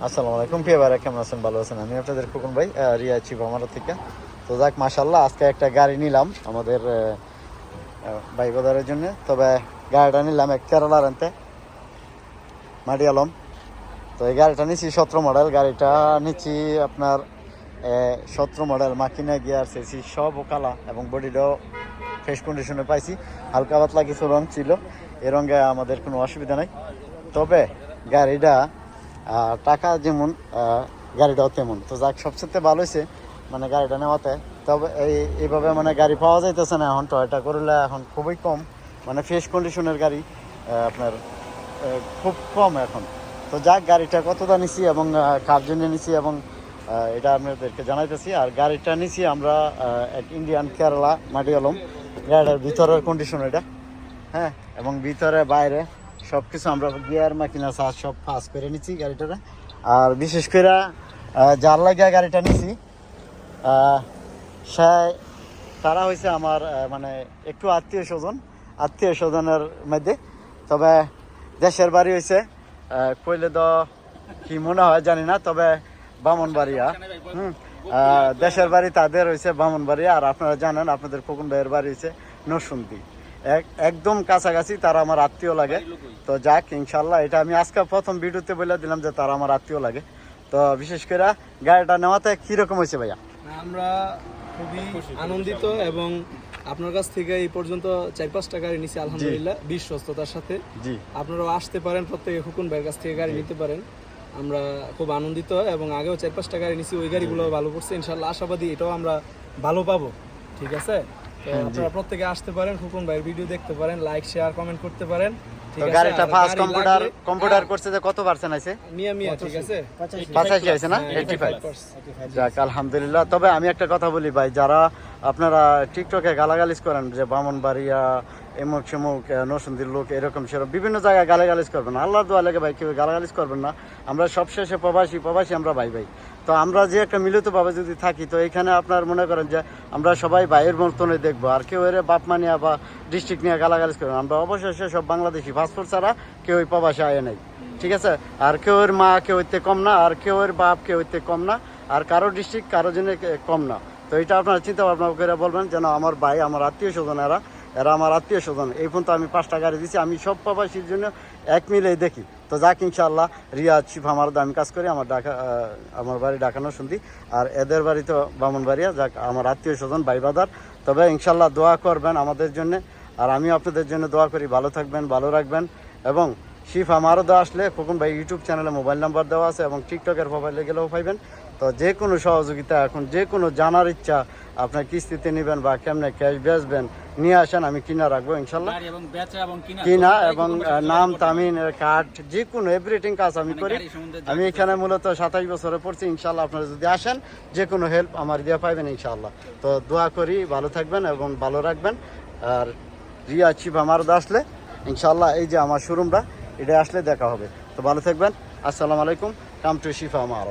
আসসালামু আলাইকুম প্রিয় ভাইরা, কেমন আছেন? ভালো আছেন? আমি আপনাদের খোকন ভাই, রিয়া আছি ভামারা থেকে। তো যাক, মাশাআল্লাহ, আজকে একটা গাড়ি নিলাম আমাদের ভাই বাজারের জন্য। তবে গাড়িটা নিলাম এক কেরালার আনতে মাটি আলম। তো এই গাড়িটা নিচ্ছি 17 মডেল। গাড়িটা নিচ্ছি আপনার 17 মডেল, মাকিনা গিয়ার, সেসি সব কালা এবং বডিটাও ফ্রেশ কন্ডিশনে পাইছি। হালকা পাতলা কিছু রং ছিল, এই রঙে আমাদের কোনো অসুবিধা নাই। তবে গাড়িটা টাকা যেমন গাড়িটাও তেমন। তো যাক, সবচেয়ে ভালো হয়েছে মানে গাড়িটা নেওয়াতে। তবে এইভাবে মানে গাড়ি পাওয়া যাইতেছে না এখন। টয়োটা করোলা এখন খুবই কম, মানে ফ্রেশ কন্ডিশনের গাড়ি আপনার খুব কম এখন। তো যাক, গাড়িটা কতটা নিছি এবং কার জন্য নিছি এবং এটা আপনাদেরকে জানাইতেছি। আর গাড়িটা নিছি আমরা এক ইন্ডিয়ান কেরালা মাটি আলম। গাড়িটার ভিতরের কন্ডিশন এটা, হ্যাঁ, এবং ভিতরে বাইরে সব কিছু আমরা গিয়ার মাকিনা সাজ সব ফাঁস করে নিচ্ছি গাড়িটারে। আর বিশেষ করে যার লাগিয়া গাড়িটা নিছি সে তারা হয়েছে আমার মানে একটু আত্মীয় স্বজনের মধ্যে। তবে দেশের বাড়ি হয়েছে কইলে তো কি মনে হয় জানি না, তবে বামনবাড়িয়া। দেশের বাড়ি তাদের হয়েছে বামনবাড়িয়া। আর আপনারা জানেন আপনাদের খোকন ভাইয়ের বাড়ি হয়েছে নরসিংদী, একদম কাছাকাছি। তারা আমার আত্মীয় লাগে। তো যাক, ইনশাল্লাহ এটা আমি আজকে প্রথম ভিডিওতে বলে দিলাম যে তারা আমার আত্মীয় লাগে। তো বিশেষ করে গাড়িটা নেওয়াতে কিরকম হয়েছে ভাইয়া? আমরা খুবই আনন্দিত এবং আপনার কাছ থেকে এই পর্যন্ত 4-5টা গাড়ি নিছি আলহামদুলিল্লাহ বিশ্বস্ততার সাথে। জি, আপনারাও আসতে পারেন, প্রত্যেকে খোকন ভাইয়ের কাছ থেকে গাড়ি নিতে পারেন। আমরা খুব আনন্দিত এবং আগেও 4-5টা গাড়ি নিছি, ওই গাড়িগুলো ভালো পড়ছে ইনশাল্লাহ। আশাবাদী এটাও আমরা ভালো পাবো, ঠিক আছে? তো আপনারা প্রত্যেকে আসতে পারেন, খোকন ভাইয়ের ভিডিও দেখতে পারেন, লাইক শেয়ার কমেন্ট করতে পারেন। তো গাড়িটা ফার্স্ট কম্পিউটার করছে যে কত পার্সেন্ট আছে? মিয়া ঠিক আছে, 85 আছে না? 85। যাক, আলহামদুলিল্লাহ। তবে আমি একটা কথা বলি ভাই, যারা আপনারা টিকটকে গালাগালিজ করেন যে বামনবাড়িয়া এমুক সেমুক নরসিংদীর লোক এরকম সেরকম বিভিন্ন জায়গায় গালাগালিজ করবেন না। আল্লাহর দোয়া লাগে ভাই, কেউ গালাগালিজ করবেন না। আমরা সবশেষে প্রবাসী আমরা ভাই। তো আমরা যে একটা মিলিতভাবে যদি থাকি, তো এখানে আপনার মনে করেন যে আমরা সবাই ভাইয়ের মতনই দেখবো। আর কেউ এর বাপ মানিয়া বা ডিস্ট্রিক্ট নিয়ে গালাগালিজ করবেন। আমরা অবশেষে সব বাংলাদেশি, পাসপোর্ট ছাড়া কেউ প্রবাসে আয় নাই, ঠিক আছে? আর কেউ এর মা কেউ হইতে কম না, আর কেউ এর বাপ কেউ হইতে কম না, আর কারো ডিস্ট্রিক্ট কারো জন্য কম না। তো এটা আপনারা চিন্তা ভাবনা করে বলবেন যেন আমার ভাই, আমার আত্মীয় স্বজন, এরা আমার আত্মীয় স্বজন। এই পর্যন্ত আমি 5টা গাড়ি দিচ্ছি, আমি সব প্রবাসীর জন্য এক মিলেই দেখি। তো যাক, ইনশাআল্লাহ রিয়া শিফ আমার আমি কাজ করি, আমার বাড়ি ঢাকা নরসিংদী, আর এদের বাড়ি তো বামনবাড়িয়া। যাক, আমার আত্মীয় স্বজন ভাই বাদার। তবে ইনশাআল্লাহ দোয়া করবেন আমাদের জন্য, আর আমি আপনাদের জন্য দোয়া করি। ভালো থাকবেন, ভালো রাখবেন। এবং শিফ আমারও দেওয়া আসলে খোকন ভাই ইউটিউব চ্যানেলে মোবাইল নাম্বার দেওয়া আছে এবং টিকটকের প্রোফাইলে গেলেও পাইবেন। তো যে কোনো সহযোগিতা, এখন যে কোনো জানার ইচ্ছা, আপনার কিস্তিতে নেবেন বা কেমনে ক্যাশ বেচবেন, নিয়ে আসেন, আমি কিনা রাখবো ইনশাল্লাহ। কিনা এবং নাম তামিন কার্ড যে কোনো এভরিথিং কাজ আমি করি। আমি এখানে মূলত 27 বছরে পড়ছি। ইনশাল্লাহ আপনারা যদি আসেন, যে কোনো হেল্প আমার দিয়ে পাইবেন ইনশাল্লাহ। তো দোয়া করি ভালো থাকবেন এবং ভালো রাখবেন। আর রিয়া শিফ আমার আসলে ইনশাল্লাহ এই যে আমার শোরুমটা, এটা আসলে দেখা হবে। তো ভালো থাকবেন। আসসালামু আলাইকুম। কাম টু শিফা আমার।